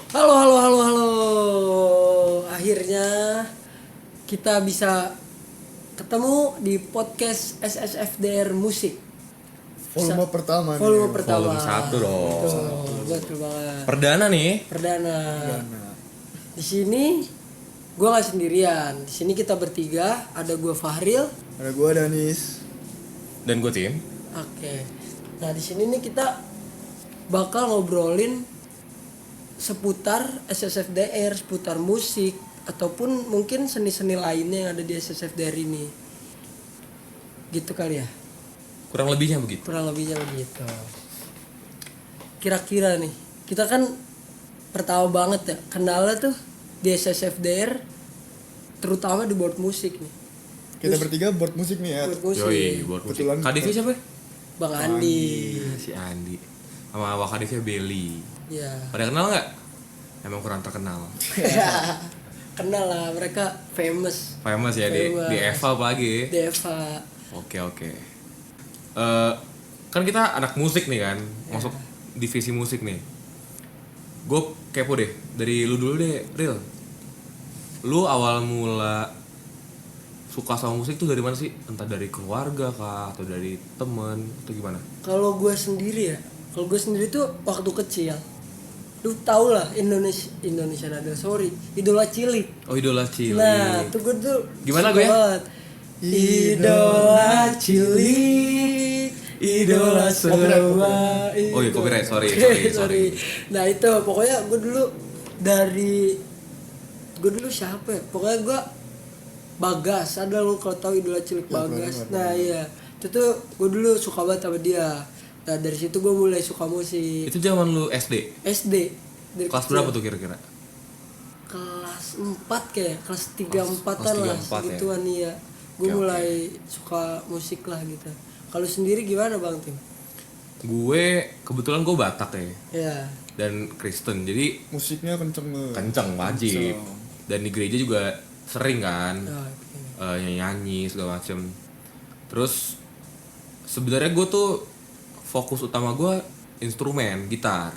Halo, halo, halo, halo. Akhirnya kita bisa ketemu di podcast SSFDR Musik. Volume pertama nih. Volume pertama. Volume 1 dong. Betul banget. Perdana nih. Perdana. Nah, Di sini gue nggak sendirian. Di sini kita bertiga. Ada gue Fahril. ada gua Danis. Dan gue Tim. Oke. Nah di sini nih kita bakal ngobrolin seputar SSFDR, seputar musik ataupun mungkin seni-seni lainnya yang ada di SSFDR ini. Gitu kali ya. Kurang lebihnya begitu. Kurang lebihnya begitu. Kira-kira nih, kita kan pertama banget ya kenalnya tuh di SSFDR, terutama di board musik nih. Kita bertiga buat musik nih ya. Board musik. Yoi, buat musik. Kebetulan- Kadifnya siapa? Bang Andi. Si Andi. Sama awak Kadifnya Belly. Ya. Pada kenal nggak? Emang kurang terkenal. Kenal lah, mereka famous. Famous ya Famous. di Eva apalagi. Deva. Oke. Kan kita anak musik nih kan, masuk divisi musik nih. Gue kepo deh, dari lu dulu deh, Ril. Lu awal mula suka sama musik tuh dari mana sih? Entah dari keluarga kah, atau dari temen, atau gimana? Kalau gue sendiri ya, kalau gue sendiri tuh waktu kecil, lu tau lah Indonesia Idol, sorry, Idola Cilik. Oh, Idola Cilik. Nah, tuh gue tuh Gimana suka gue ya? banget. Idola Cilik, Idola semua. Oh iya, copyright, sorry. Nah itu pokoknya gue dulu siapa ya? Pokoknya gue Bagas, ada lu kalau tahu Idola Cilik Bagas. Nah iya, itu tuh gue dulu suka banget sama dia. Nah dari situ gue mulai suka musik. Itu zaman lu SD. SD. Dari Kelas kecil. berapa tuh kira-kira? Kelas 4 kayak, kelas 3-4an lah, 3-4 ya? segituan ya. Gue mulai suka musik lah gitu. Kalau sendiri gimana Bang Tim? Gue kebetulan gue Batak ya, Ya. dan Kristen, jadi Musiknya kenceng banget. kenceng wajib. Dan di gereja juga sering kan nyanyi segala macem. Terus sebenarnya gue tuh fokus utama gue instrumen gitar.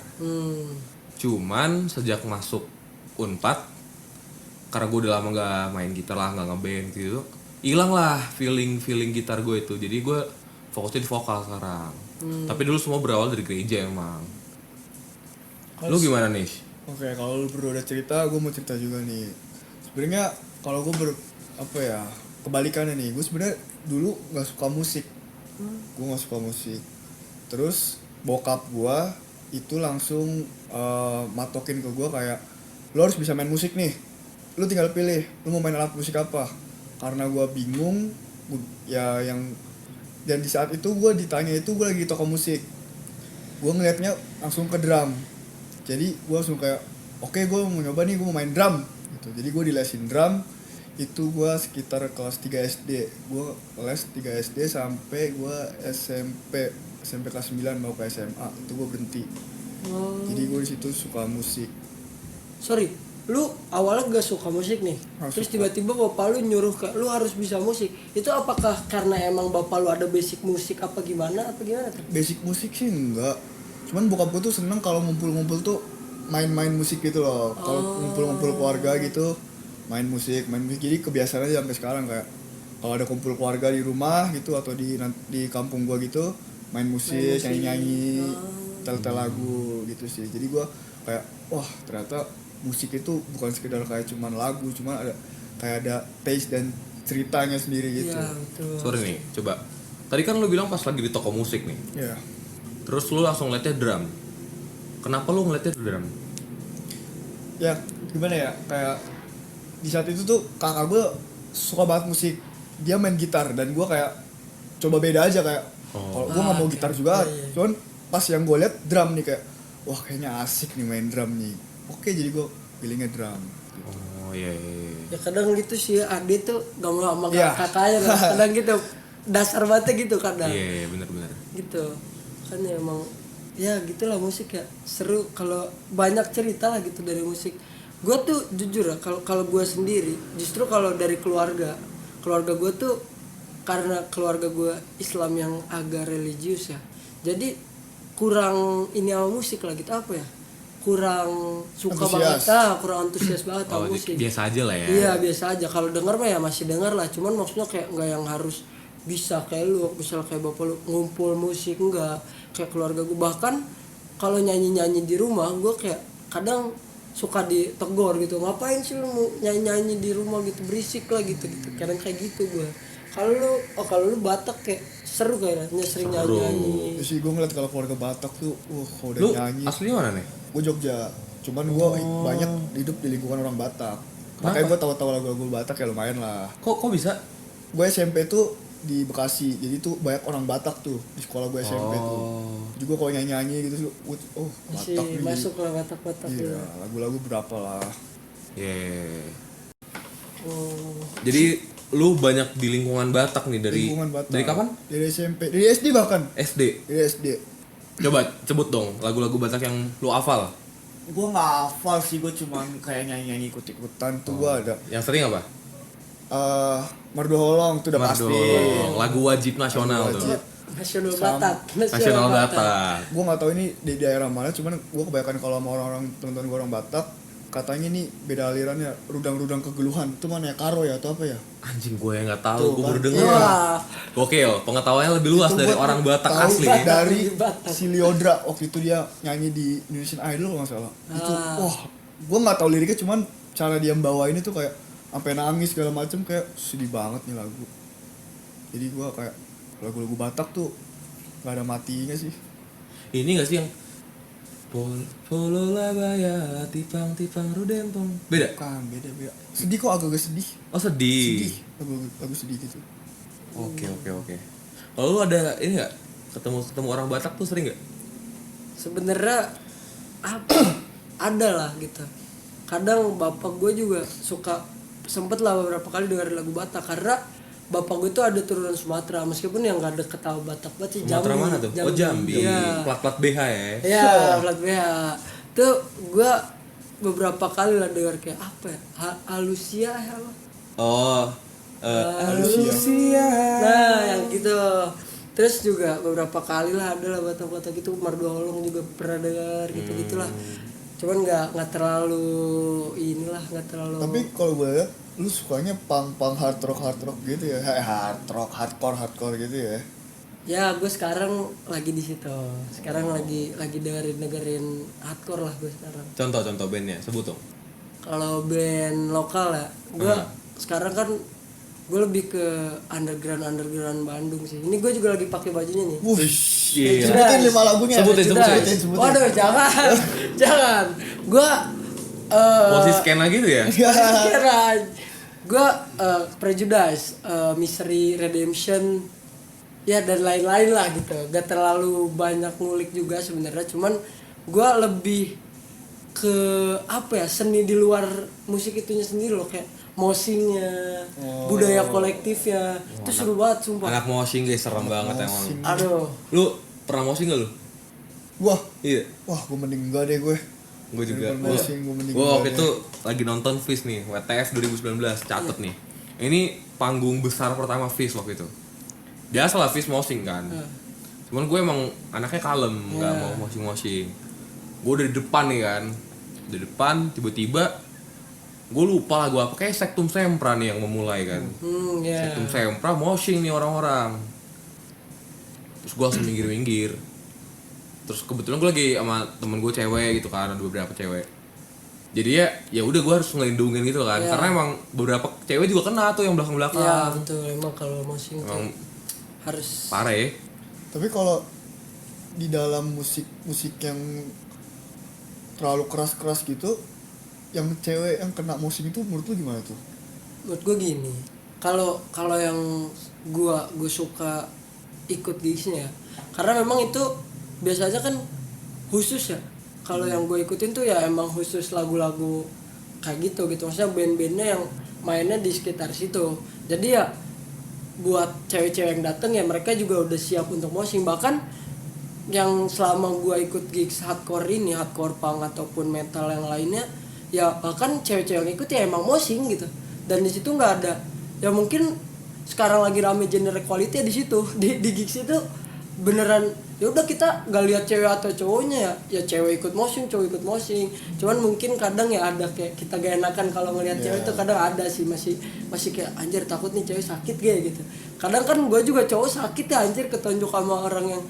Cuman sejak masuk Unpad, karena gue udah lama nggak main gitar lah, nggak ngeband gitu, hilang lah feeling gitar gue itu. Jadi gue fokusnya di vokal sekarang. Tapi dulu semua berawal dari gereja emang. Lu gimana nih? Oke, kalau lu berdua udah cerita, gue mau cerita juga nih. Sebenarnya kalau gue kebalikannya nih. Gue sebenarnya dulu nggak suka musik. Gue nggak suka musik. Terus bokap gue itu langsung matokin ke gue kayak, lu harus bisa main musik nih. Lu tinggal pilih, lu mau main alat musik apa. Karena gue bingung, dan di saat itu gue ditanya itu gue lagi toko musik. Gue ngeliatnya langsung ke drum. Jadi gue langsung kayak, oke, gue mau nyoba nih, gue mau main drum gitu. Jadi gue dilesin drum. Itu gue sekitar kelas 3 SD. Gue les 3 SD sampai gue SMP kelas 9 mau ke SMA. Itu gue berhenti. Jadi gue di situ suka musik. Sorry, lu awalnya gak suka musik nih. Terus tiba-tiba bapak lu nyuruh lu harus bisa musik. Itu apakah karena emang bapak lu ada basic musik apa gimana tuh? Basic musik sih enggak. Cuman bokap gue tuh seneng kalau ngumpul-ngumpul tuh main-main musik gitu loh. Kalau ngumpul-ngumpul keluarga gitu main musik. Jadi kebiasaan aja sampai sekarang, kayak kalau ada kumpul keluarga di rumah gitu atau di kampung gua gitu main musik. Nyanyi-nyanyi, tel-tel lagu gitu sih. Jadi gua kayak, wah ternyata musik itu bukan sekedar kayak cuman lagu, cuman ada taste dan ceritanya sendiri gitu. Iya, betul. Sorry nih, coba. Tadi kan lu bilang pas lagi di toko musik nih. Iya. Terus lu langsung ngeliatnya drum. Kenapa lu ngeliatnya drum? Ya gimana ya, kayak di saat itu tuh kakak gue suka banget musik, dia main gitar dan gue kayak coba beda aja kayak, kalau gue nggak mau gitar juga, cuman pas yang gue liat drum nih kayak, wah kayaknya asik nih main drum nih. Oke, jadi gue pilihnya drum. Oh iya. Ya kadang gitu sih, Adi tuh gak mau sama Iya. kakaknya lah. Kadang gitu, dasar banget gitu kadang. Iya, benar. Gitu kan ya, emang ya gitulah musik ya, seru kalau banyak cerita lah gitu dari musik. Gue tuh jujur ya, kalau gue sendiri justru kalau dari keluarga gue tuh, karena keluarga gue Islam yang agak religius ya, jadi kurang ini sama musik lah gitu, apa ya, kurang suka Antusias. banget, kurang antusias banget Oh, sama musik. biasa aja lah ya. Iya biasa aja. Kalau denger mah ya masih denger lah. Cuman maksudnya kayak nggak yang harus bisa kayak lu, misal kayak bapak lu ngumpul musik enggak. Kayak keluarga gue bahkan kalau nyanyi di rumah gue kayak kadang suka ditegur gitu. Ngapain sih lu mau nyanyi di rumah gitu, berisik lah gitu. Kadang kayak gitu gue. Kalau lu Batak kayak seru kayaknya sering nyanyi. Terus sih gue ngeliat kalau keluarga Batak tuh, kalau udah Lu nyanyi. aslinya mana nih? Gue Jogja, cuman gue banyak hidup di lingkungan orang Batak. Makanya gue tahu-tahu lagu-lagu Batak ya lumayan lah. Kok bisa? Gue SMP tuh di Bekasi, jadi tuh banyak orang Batak tuh di sekolah gue SMP tuh. Juga kalau nyanyi gitu, Masih Batak nih. masuk lah Batak-Batak Iya, ya. lagu-lagu berapa lah. Yeah. Oh. Jadi lu banyak di lingkungan Batak nih dari Lingkungan Batak. dari kapan? Dari SMP, dari SD bahkan. SD. Dari SD. Coba sebut dong lagu-lagu Batak yang lu hafal. Gue nggak hafal sih, gue cuman kayak nyanyi-nyanyi ikut-ikutan tuh gue ada. Yang sering apa? Merdu Holong tuh udah pasti. Mardo. Lagu wajib nasional Lagu tuh. wajib. Nasional Sama- Batak. Nasional Batak. Gue nggak tahu ini di daerah mana, cuman gue kebanyakan kalau sama orang-orang teman-teman gue orang Batak katanya nih beda alirannya, rudang-rudang kegeluhan itu mana ya, karo ya atau apa ya. Anjing gue yang nggak tahu, Tuh, gue kan. baru denger. Wah. Gokil, pengetahuannya lebih luas Itu dari gua orang Batak tahu asli. dari Batak. si Liodra waktu itu dia nyanyi di Indonesian Idol kalau nggak salah. Itu wah, gue nggak tahu liriknya, cuman cara dia bawain itu kayak sampai nangis segala macem, kayak sedih banget nih lagu. Jadi gue kayak lagu-lagu Batak tuh nggak ada matinya sih. Ini gak sih yang Polo labaya tipang rudempong. Beda? Bukan, beda. Sedih kok, agak-agak sedih. Oh sedih. Sedih, lagu sedih gitu. Oke. Kalau lu ada ini nggak ketemu orang Batak tuh sering nggak? Sebenarnya apa ada lah gitu. Kadang bapak gue juga suka sempet lah beberapa kali dengerin lagu Batak karena bapak gue tuh ada turunan Sumatera, meskipun yang nggak deket tahu Batak banget sih. Sumatera mana tuh? Oh Jambi. Iya. Plat-plat BH ya. Ya, plat BH. Tuh gue beberapa kali lah denger kayak apa ya? Halusia ya apa? Oh. Halusia. Nah, yang gitu. Terus juga beberapa kali lah ada lah Batak-Batak itu, Mardu Holong juga pernah dengar gitu-gitulah. Cuman nggak terlalu inilah, nggak terlalu. Tapi kalau gue lihat, lu sukanya punk hard rock gitu ya? Hard rock, hardcore gitu ya? Ya, gue sekarang lagi di situ. Sekarang lagi dengerin hardcore lah gue sekarang. Contoh bandnya, sebut dong. Kalau band lokal ya, gue sekarang kan gue lebih ke underground Bandung sih. Ini gue juga lagi pakai bajunya nih. Iya. Sebutin 5 lagunya. Sebutin. Waduh, jangan. Gue Posisi skena gitu ya? gue Prejudice, Misery, Redemption, ya dan lain-lain lah gitu. Gak terlalu banyak ngulik juga sebenarnya, cuman gue lebih ke apa ya, seni di luar musik itunya sendiri loh, kayak moshingnya, budaya kolektifnya, itu seru banget sumpah. Anak moshing guys, serem banget emang. Aduh, Lu pernah moshing gak lu? Wah, Iya. gue mending enggak deh gue. Gue juga. Daripada moshing, gue mending Gue waktu enggak itu lagi nonton Fish nih, WTF 2019, catet nih. Ini panggung besar pertama Fish waktu itu. Biasa lah Fish moshing kan. Cuman gue emang anaknya kalem, nggak mau moshing. Gue udah di depan nih kan, di depan tiba-tiba gue lupa lagu apa, kayak Sektum Sempra nih yang memulai kan. ya. Sektum Sempra moshing nih orang-orang. Terus gue langsung minggir-minggir. Terus kebetulan gue lagi sama temen gue cewek gitu kan, ada beberapa cewek. Jadi ya udah gue harus ngelindungin gitu kan, karena emang beberapa cewek juga kena tuh yang belakang-belakang. Ya betul, emang kalau moshing tuh Emang harus parah ya. Tapi kalau di dalam musik yang terlalu keras gitu, yang cewek yang kena moshing itu menurut lu gimana tuh? Menurut gue gini, kalau yang gue suka ikut gigsnya ya, karena memang itu biasanya kan khusus ya. Kalau yang gue ikutin tuh ya emang khusus lagu-lagu kayak gitu, maksudnya band-bandnya yang mainnya di sekitar situ. Jadi ya buat cewek-cewek yang dateng ya mereka juga udah siap untuk moshing. Bahkan yang selama gue ikut gigs hardcore ini, hardcore punk ataupun metal yang lainnya, ya bahkan cewek-cewek yang ikut ya emang moshing gitu. Dan di situ nggak ada, ya mungkin sekarang lagi rame genre quality di situ, di gigs itu beneran ya udah kita gak lihat cewek atau cowoknya ya cewek ikut moshing, cowok ikut moshing. Cuman mungkin kadang ya ada kayak kita gak enakan kalau ngelihat cewek itu kadang ada sih masih kayak anjir takut nih cewek sakit gak gitu. Kadang kan gue juga cowok sakit ya anjir ketonjok sama orang yang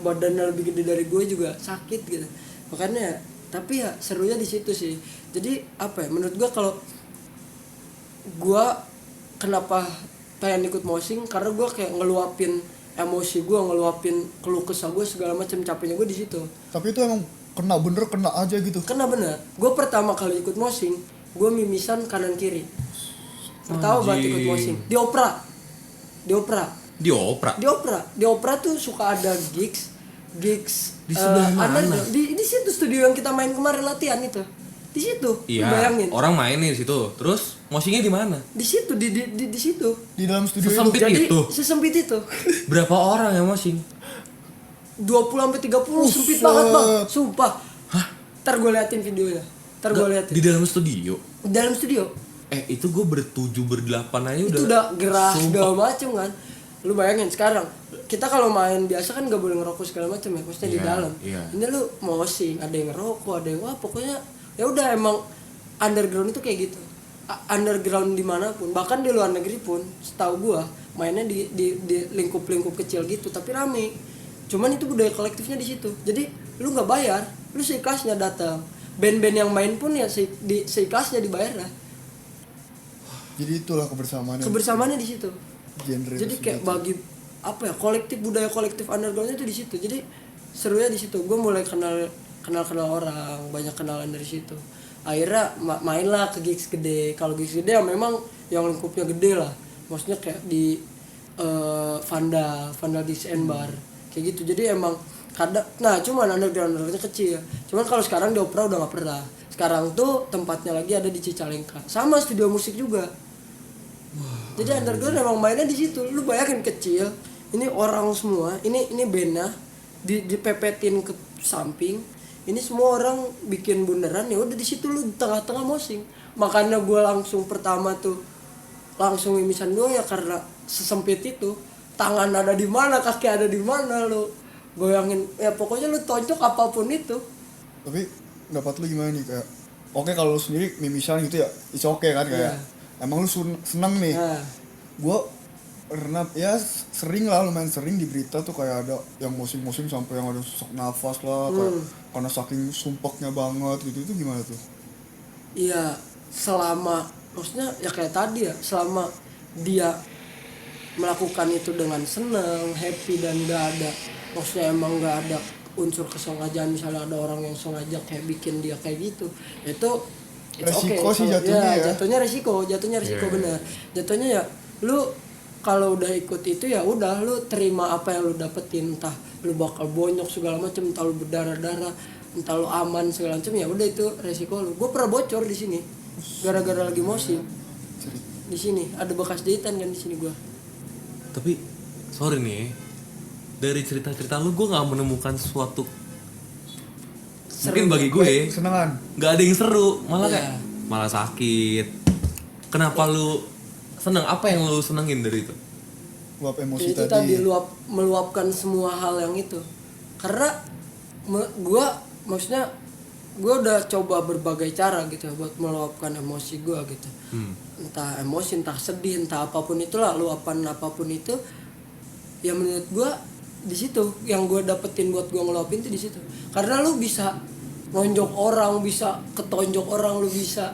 badannya lebih gede dari gue juga sakit gitu. Makanya tapi ya serunya di situ sih. Jadi apa ya menurut gue kalau gue kenapa pengen ikut moshing karena gue kayak ngeluapin emosi gue, ngeluapin keluh kesah gue segala macam, capeknya gue di situ. Tapi itu emang kena aja gitu. Kena bener. Gue pertama kali ikut moshing, gue mimisan kanan kiri. Pertama banget ikut moshing di opera. Di opera tuh suka ada gigs di sebelah mana? Di situ studio yang kita main kemarin latihan itu. Di situ. Iya. Bayangin. Orang main nih di situ. Terus moshingnya di mana? Di situ di situ. Di dalam studio sesempit itu. Jadi sesempit itu. Berapa orang yang moshing? 20 sampai 30 sempit banget, Bang. Sumpah. Hah? Ntar gue liatin videonya. Di dalam studio. Di dalam studio. Itu gue berdelapan aja itu udah gerah segala macem kan. Lu bayangin sekarang kita kalau main biasa kan gak boleh ngerokok segala macam ya, maksudnya di dalam. Ini lu moshing, ada yang ngerokok, ada yang pokoknya ya udah emang underground itu kayak gitu. Underground dimanapun, bahkan di luar negeri pun, setahu gua mainnya di lingkup kecil gitu, tapi rame. Cuman itu budaya kolektifnya di situ. Jadi lu nggak bayar, lu seikhlasnya datang. Band-band yang main pun ya seikhlasnya dibayar lah. Jadi itulah kebersamaannya. Kebersamaannya di situ. Genre jadi kayak bagi apa ya kolektif budaya kolektif undergroundnya itu di situ. Jadi serunya di situ. Gue mulai kenal orang, banyak kenalan dari situ. Akhirnya mainlah ke gigs gede. Kalau gigs gede ya memang yang lingkupnya gede lah. Maksudnya kayak di Vandal Gigs and Bar kayak gitu. Jadi emang kadang cuman undergroundnya kecil. Cuman kalau sekarang di opera udah nggak pernah. Sekarang tuh tempatnya lagi ada di Cicalengka. Sama studio musik juga. Jadi underground emang mainnya di situ. Lu bayangin kecil. Ini orang semua, ini bandnya dipepetin ke samping. Ini semua orang bikin bundaran, ya udah di situ lu di tengah-tengah moshing. Makanya gue langsung pertama tuh langsung mimisan gue ya karena sesempit itu. Tangan ada di mana, kaki ada di mana, lu goyangin. Ya pokoknya lu tonjok apapun itu. Tapi dapat lu gimana nih kayak oke kalau lu sendiri mimisan gitu ya, it's okay kan kayak emang lu seneng nih. Gue pernah ya sering lah lumayan sering di berita tuh kayak ada yang moshing sampai yang ada sesak nafas lah kayak karena saking sumpeknya banget gitu. Itu gimana tuh? Iya, selama maksudnya ya kayak tadi ya, selama dia melakukan itu dengan senang, happy dan gak ada maksudnya emang gak ada unsur kesengajaan, misalnya ada orang yang sengaja kayak bikin dia kayak gitu, itu resiko okay. sih jatuhnya ya. Jatuhnya resiko bener. Jatuhnya ya lu kalau udah ikut itu ya udah lu terima apa yang lu dapetin, entah lu bakal bonyok segala macam, entah lu berdarah-darah, entah lu aman segala macam, ya udah itu resiko lu. Gue pernah bocor di sini gara-gara lagi moshing. Di sini ada bekas jahitan kan di sini gue. Tapi sorry nih, dari cerita-cerita lu gue nggak menemukan sesuatu mungkin bagi gue senengan, nggak ada yang seru, malah kayak malah sakit. Kenapa lu seneng? Apa yang lu senengin dari itu? Luap emosi itu tadi meluapkan semua hal yang itu. Karena gue maksudnya gue udah coba berbagai cara gitu buat meluapkan emosi gue gitu. Entah emosi, entah sedih, entah apapun itulah, luapan apapun itu. Ya menurut gue di situ yang gue dapetin buat gue ngeluapin tuh di situ. Karena lu bisa nonjok orang, bisa ketonjok orang, lu bisa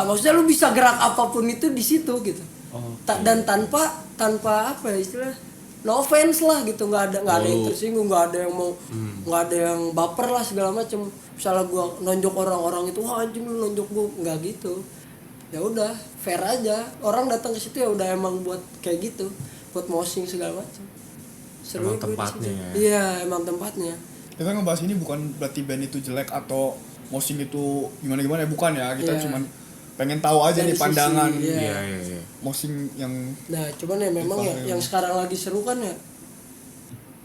maksudnya lu bisa gerak apapun itu di situ gitu. Dan tanpa apa ya istilah, no offense lah gitu, nggak ada yang tersinggung, nggak ada yang mau nggak ada yang baper lah segala macem. Misalnya gue nonjok orang itu, wah anjing lu nonjok gue, nggak gitu. Ya udah fair aja, orang datang ke situ ya udah emang buat kayak gitu, buat moshing segala macem. Seru emang tempatnya ya? Iya emang tempatnya. Kita ngebahas ini bukan berarti band itu jelek atau moshing itu gimana ya, bukan ya. Kita cuman pengen tahu aja dari nih pandangan moshing yang cuman ya memang ya yang sekarang lagi seru kan ya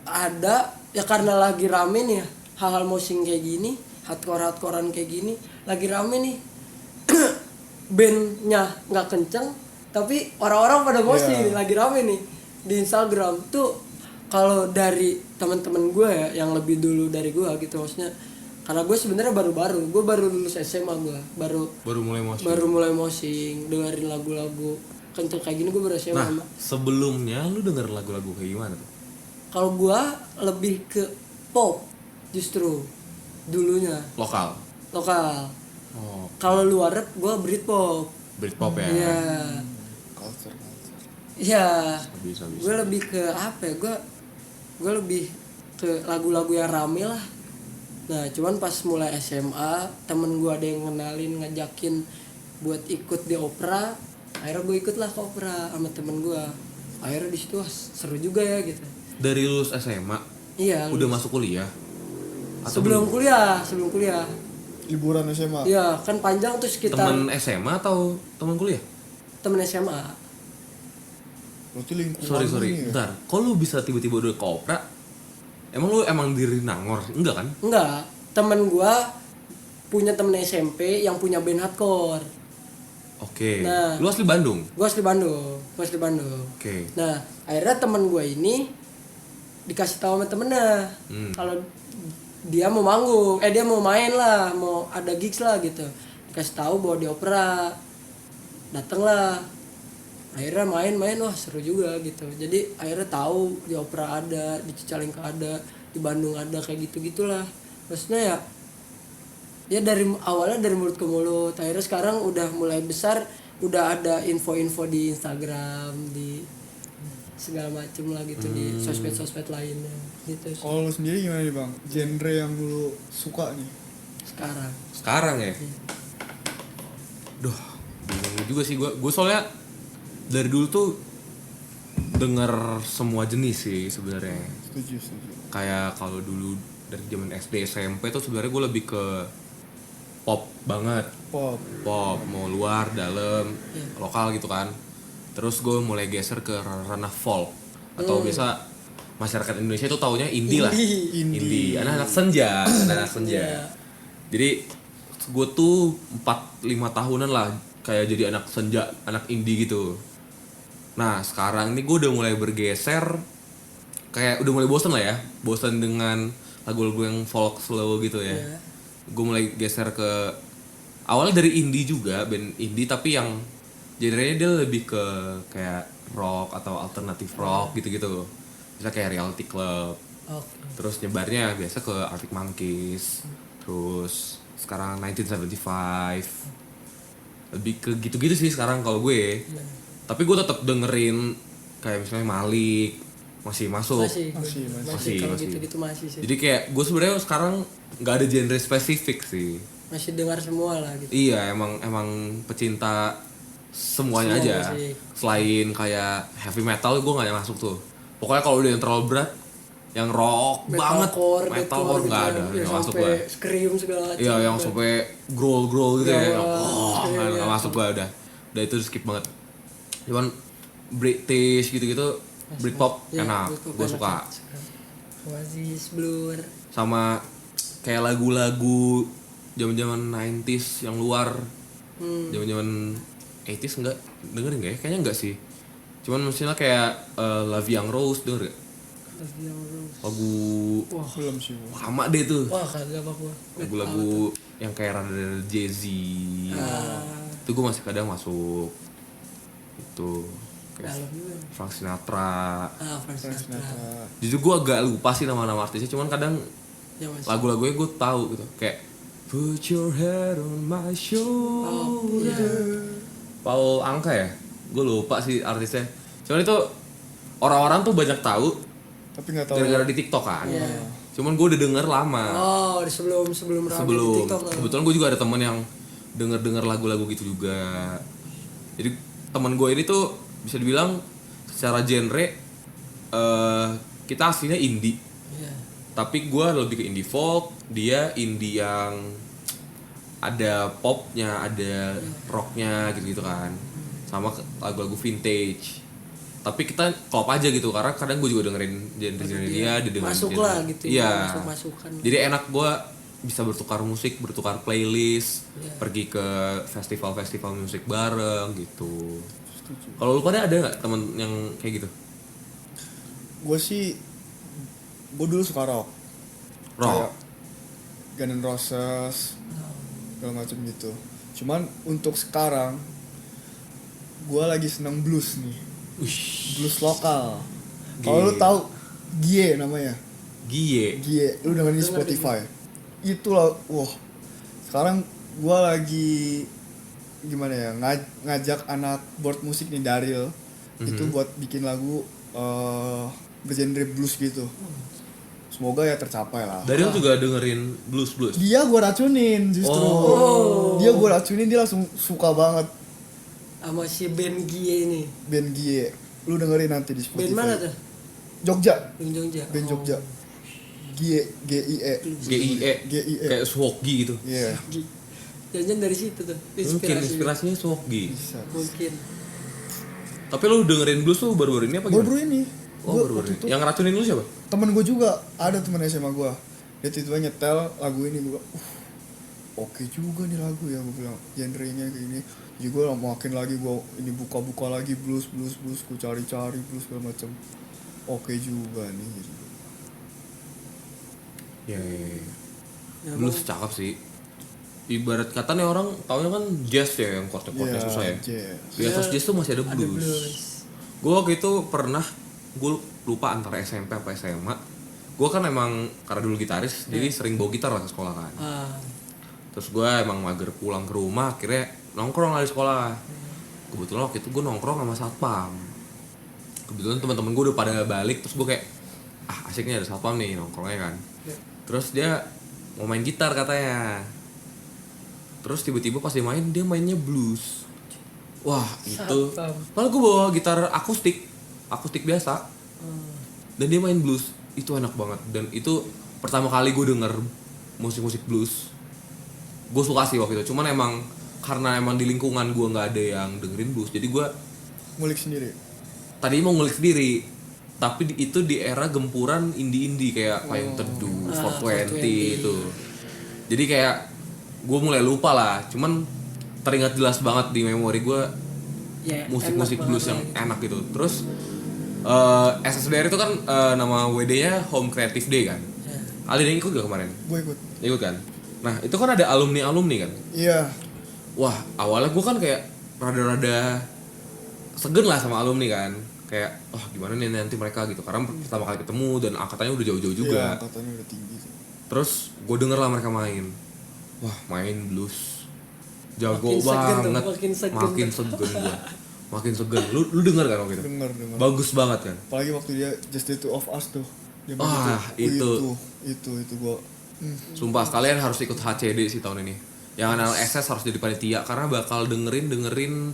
ada ya karena lagi rame nih ya hal-hal moshing kayak gini, hardcorean kayak gini lagi rame nih. Bandnya nggak kenceng tapi orang-orang pada moshing lagi rame nih di Instagram tuh. Kalau dari teman-teman gue ya yang lebih dulu dari gue gitu, maksudnya karena gue sebenarnya gue baru lulus SMA, gue Baru mulai musik. baru mulai mosing, dengerin lagu-lagu kenceng kayak gini gue baru SMA. Nah, sebelumnya lu denger lagu-lagu kayak gimana tuh? Kalau gue lebih ke pop justru dulunya, Lokal. lokal. Oh, Kalau luar rap gue Britpop. Britpop ya. Iya. Culture. Iya. Bisa. Gue lebih ke apa ya? Gue lebih ke lagu-lagu yang rame lah. Nah, cuman pas mulai SMA, temen gue ada yang ngenalin, ngajakin buat ikut di opera. Akhirnya gue ikut lah ke opera sama temen gue. Akhirnya di situ seru juga ya gitu. Dari lulus SMA, Iya. udah masuk kuliah? Atau sebelum kuliah. Liburan SMA. Iya, kan panjang tuh sekitar temen SMA atau temen kuliah? temen SMA. Berarti lingkungan Sorry, ini ya? bentar. Kok lu bisa tiba-tiba udah ke opera? Emang lu dari Nangor? Enggak kan? Enggak, temen gue punya temen SMP yang punya band hardcore. Oke. Nah. Lu asli Bandung? Gue asli Bandung. Oke. Nah, akhirnya temen gue ini dikasih tahu sama temennya kalau dia mau manggung, dia mau main lah, mau ada gigs lah gitu. Dikasih tahu bahwa di opera, dateng lah. Akhirnya main, wah seru juga gitu. Jadi akhirnya tahu di opera ada, di Cicalengka ada, di Bandung ada, kayak gitu-gitulah. Maksudnya ya dari awalnya dari mulut ke mulut. Akhirnya sekarang udah mulai besar, udah ada info-info di Instagram, di segala macem lah gitu, di sosmed lainnya gitu sih. Kalau lu sendiri gimana nih bang? Genre yang lu suka nih? Sekarang ya? Duh, bingung juga sih gue soalnya dari dulu tuh denger semua jenis sih sebenarnya. Setuju. Kayak kalau dulu dari zaman SD SMP tuh sebenarnya gue lebih ke pop banget. Pop mau luar dalam lokal gitu kan. Terus gue mulai geser ke ranah folk atau biasa masyarakat Indonesia tuh taunya indie lah. Indie. Anak-anak senja. Jadi gue tuh 4-5 tahunan lah kayak jadi anak senja, anak indie gitu. Nah sekarang ini gue udah mulai bergeser, kayak udah mulai bosan lah ya, bosan dengan lagu-lagu yang folk slow gitu ya. Gue mulai geser ke awalnya dari indie juga, band indie tapi yang genrenya dia lebih ke kayak rock atau alternative rock gitu-gitu. Bisa kayak Reality Club. Terus nyebarnya biasa ke Arctic Monkeys. Terus sekarang 1975. Lebih ke gitu-gitu sih sekarang kalau gue. Tapi gue tetap dengerin kayak misalnya Malik, masih masuk. Masih kalau gitu-gitu masih sih. Jadi kayak gue sebenarnya sekarang nggak ada genre spesifik sih. Masih dengar semua lah gitu. Iya, emang pecinta semuanya Semua aja. musik. Selain kayak heavy metal gue nggak masuk tuh. Pokoknya kalau udah yang terlalu berat, yang rock banget, metalcore nggak ada, nggak masuk gue. Scream segala macam. Iya, yang sampai growl gitu ya. Nggak masuk gue udah itu skip banget. Cuman British gitu-gitu, Britpop enak, gue suka. Oasis, Blur. Sama kayak lagu-lagu zaman-zaman 90s yang luar, zaman-zaman 80s enggak dengerin gak ya? Kayaknya enggak sih. Cuman misalnya kayak Love Young Rose denger gak? Lagu Belum sih. lama deh tuh. Wah kagak apa gua. Lagu-lagu yang kayak rada Jay-Z. Itu gue masih kadang masuk. Itu kayak Frank Sinatra. Frank Sinatra. Jujur gue agak lupa sih nama-nama artisnya, cuman kadang lagu-lagunya gue tahu gitu. Kayak Put your head on my shoulder. Paul Anka ya? Gue lupa sih artisnya. Cuman itu orang-orang tuh banyak tahu Tapi nggak tahu. gara-gara di TikTok kan. Cuman gue udah denger lama. Sebelum rame di TikTok. Kebetulan gue juga ada temen yang denger lagu-lagu gitu juga. Jadi temen gue ini tuh bisa dibilang secara genre kita aslinya indie. Tapi gue lebih ke indie folk, dia indie yang ada popnya, ada rocknya gitu-gitu kan. Sama lagu-lagu vintage. Tapi kita klop aja gitu, karena kadang gue juga dengerin genre-genre dia dengerin masuk genre. lah gitu. Iya. Masuk-masukan. Jadi enak gue bisa bertukar musik, bertukar playlist, pergi ke festival-festival musik bareng gitu. Kalau lu pada ada nggak temen yang kayak gitu? Gue sih gue dulu suka rock. Rock. Guns N' Roses segala macam gitu. Cuman untuk sekarang gue lagi seneng blues nih. Blues lokal. Kalau lu tahu Gie namanya. Gie. Lu dengerin di Spotify. Itulah, wah. Sekarang gue lagi gimana ya, ngajak anak board musik nih Daryl itu buat bikin lagu bergenre blues gitu. Semoga ya tercapai lah. Daryl juga dengerin blues. Dia gue racunin justru. Dia gue racunin, dia langsung suka banget Sama si band Gie ini. band Gie. Lu dengerin nanti di Spotify. Band mana tuh? Jogja. Band Jogja. Band Jogja. Gie, G-I-E. GIE. Kayak Swokgi gitu. Iya. Jangan dari situ tuh. Mungkin inspirasinya Swokgi. Bisa. Mungkin. Tapi lu dengerin blues tuh baru-baru ini apa gimana? Baru ini. Oh, Gua baru-baru waktu ini. itu Yang ngeracunin lu siapa? temen gue juga, ada temen SMA gue. Dia tiba-tiba nyetel lagu ini, gue oke juga nih lagu ya, gue bilang genrenya kayak gini. Jadi gue makin lagi gue ini buka-buka lagi blues, gue cari-cari blues segala macam. Oke juga nih. Gitu. Ya. Ya, Blues cakep sih. Ibarat kata nih orang taunya kan jazz ya, yang chord-chordnya susah ya. Jazz. Di atas jazz tuh masih ada ada blues. blues. Gue waktu itu pernah, gue lupa antara SMP apa SMA. Gue kan emang karena dulu gitaris, jadi sering bawa gitar lah ke sekolah kan. Terus gue emang mager pulang ke rumah, akhirnya nongkrong lah di sekolah. Kebetulan waktu itu gue nongkrong sama satpam. Kebetulan teman-teman gue udah pada balik, terus gue kayak asiknya ada satpam nih nongkrongnya kan. Terus dia mau main gitar katanya. Terus tiba-tiba pas dia mainnya blues. Wah itu, malah gue bawa gitar akustik biasa. Dan dia main blues, itu enak banget. Dan itu pertama kali gue denger musik-musik blues. Gue suka sih waktu itu, cuman emang karena emang di lingkungan gue nggak ada yang dengerin blues, jadi gue Ngulik sendiri. tadi mau ngulik sendiri. Tapi itu di era gempuran indie kayak Payung Teduh, 420 itu. Jadi kayak gue mulai lupa lah, cuman teringat jelas banget di memori gue Ya, musik-musik enak blues banget yang lah. enak gitu. Terus SSBR itu kan nama WD-nya Home Creative Day kan. Ya. Alin ikut gak kemarin? Gue ikut. Ikut kan? Nah itu kan ada alumni kan. Iya. Wah awalnya gue kan kayak rada-rada segen lah sama alumni kan. Kayak gimana nih nanti mereka gitu. Karena pertama kali ketemu dan angkatannya udah jauh-jauh juga. Iya, katanya udah tinggi sih. Terus gue denger lah mereka main. Wah main blues jago Makin segen tuh, banget. makin segen tuh. Gua. Makin segen. Lu denger kan waktu itu? Denger. Bagus banget kan? Apalagi waktu dia Just the Two of Us tuh. Dia main itu gua. Sumpah kalian harus ikut HCD sih tahun ini. Yang anak SS harus jadi panitia karena bakal dengerin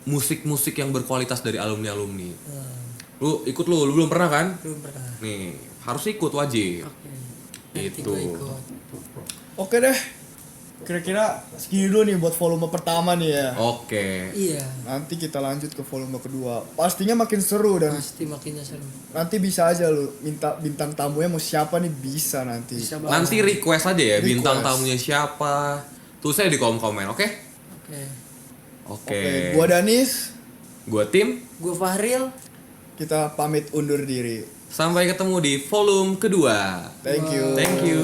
musik-musik yang berkualitas dari alumni. Lu belum pernah kan? Belum pernah. Nih, harus ikut wajib. Oke. Nanti Itu. gua ikut. Oke deh. Kira-kira segini dulu nih buat volume pertama nih ya. Oke. Iya. Nanti kita lanjut ke volume kedua. Pastinya makin seru dan Pasti makinnya seru. nanti bisa aja lu minta bintang tamunya mau siapa nih, bisa nanti. Bisa banget. Nanti request aja ya bintang Request. tamunya siapa. Tulis aja di kolom komen, oke? Oke. Oke. Gua Danis, Gua Tim. Gua Fahril. kita pamit undur diri. Sampai ketemu di volume kedua. Thank you. Thank you.